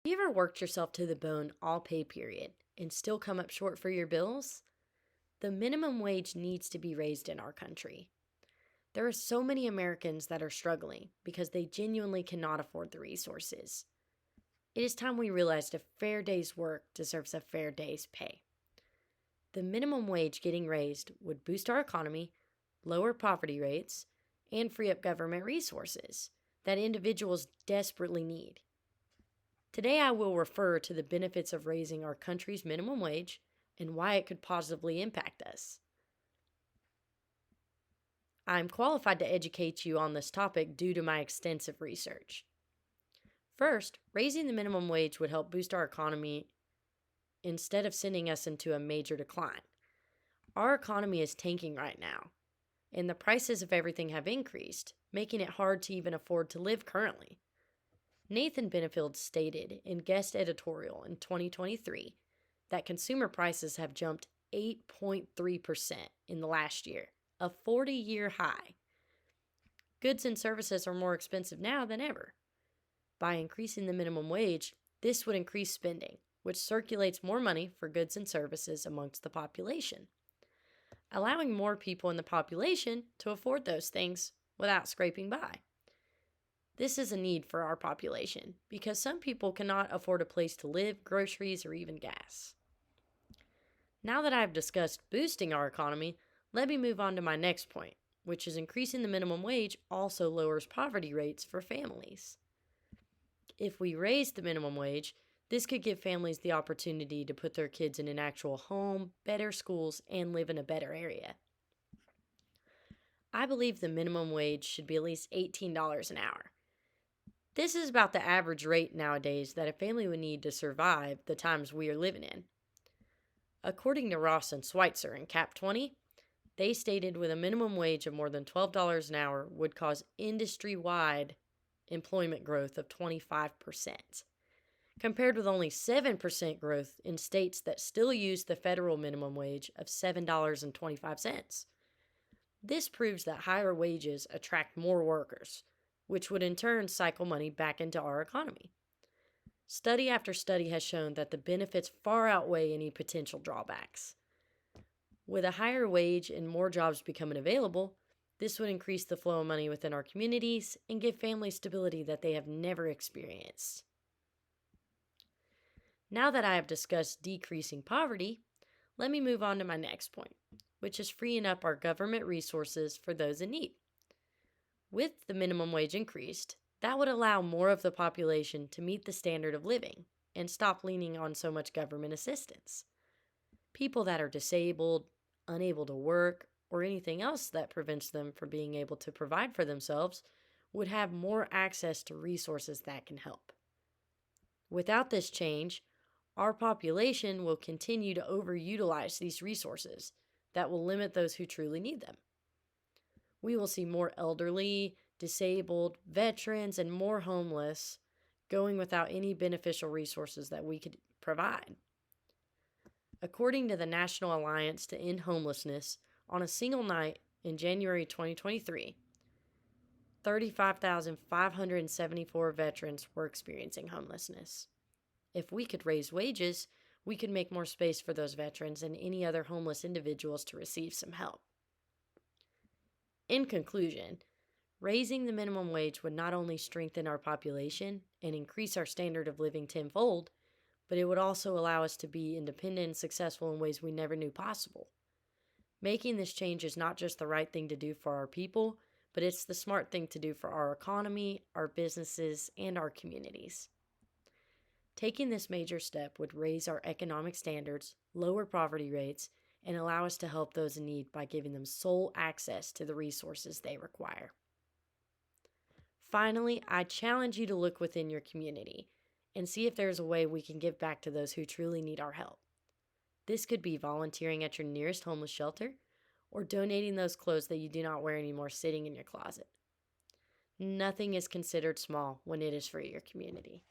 You ever worked yourself to the bone all pay period and still come up short for your bills? The minimum wage needs to be raised in our country. There are so many Americans that are struggling because they genuinely cannot afford the resources. It is time we realized a fair day's work deserves a fair day's pay. The minimum wage getting raised would boost our economy, lower poverty rates, and free up government resources that individuals desperately need. Today, I will refer to the benefits of raising our country's minimum wage and why it could positively impact us. I'm qualified to educate you on this topic due to my extensive research. First, raising the minimum wage would help boost our economy instead of sending us into a major decline. Our economy is tanking right now, and the prices of everything have increased, making it hard to even afford to live currently. Nathan Benefield stated in guest editorial in 2023 that consumer prices have jumped 8.3% in the last year, a 40-year high. Goods and services are more expensive now than ever. By increasing the minimum wage, this would increase spending, which circulates more money for goods and services amongst the population, allowing more people in the population to afford those things without scraping by. This is a need for our population because some people cannot afford a place to live, groceries, or even gas. Now that I have discussed boosting our economy, let me move on to my next point, which is increasing the minimum wage also lowers poverty rates for families. If we raise the minimum wage, this could give families the opportunity to put their kids in an actual home, better schools, and live in a better area. I believe the minimum wage should be at least $18 an hour. This is about the average rate nowadays that a family would need to survive the times we are living in. According to Ross and Schweitzer in Cap 20, they stated with a minimum wage of more than $12 an hour would cause industry-wide employment growth of 25%, compared with only 7% growth in states that still use the federal minimum wage of $7.25. This proves that higher wages attract more workers, which would in turn cycle money back into our economy. Study after study has shown that the benefits far outweigh any potential drawbacks. With a higher wage and more jobs becoming available, this would increase the flow of money within our communities and give families stability that they have never experienced. Now that I have discussed decreasing poverty, let me move on to my next point, which is freeing up our government resources for those in need. With the minimum wage increased, that would allow more of the population to meet the standard of living and stop leaning on so much government assistance. People that are disabled, unable to work, or anything else that prevents them from being able to provide for themselves would have more access to resources that can help. Without this change, our population will continue to overutilize these resources that will limit those who truly need them. We will see more elderly, disabled, veterans, and more homeless going without any beneficial resources that we could provide. According to the National Alliance to End Homelessness, on a single night in January 2023, 35,574 veterans were experiencing homelessness. If we could raise wages, we could make more space for those veterans and any other homeless individuals to receive some help. In conclusion, raising the minimum wage would not only strengthen our population and increase our standard of living tenfold, but it would also allow us to be independent and successful in ways we never knew possible. Making this change is not just the right thing to do for our people, but it's the smart thing to do for our economy, our businesses, and our communities. Taking this major step would raise our economic standards, lower poverty rates, and allow us to help those in need by giving them sole access to the resources they require. Finally, I challenge you to look within your community and see if there's a way we can give back to those who truly need our help. This could be volunteering at your nearest homeless shelter or donating those clothes that you do not wear anymore sitting in your closet. Nothing is considered small when it is for your community.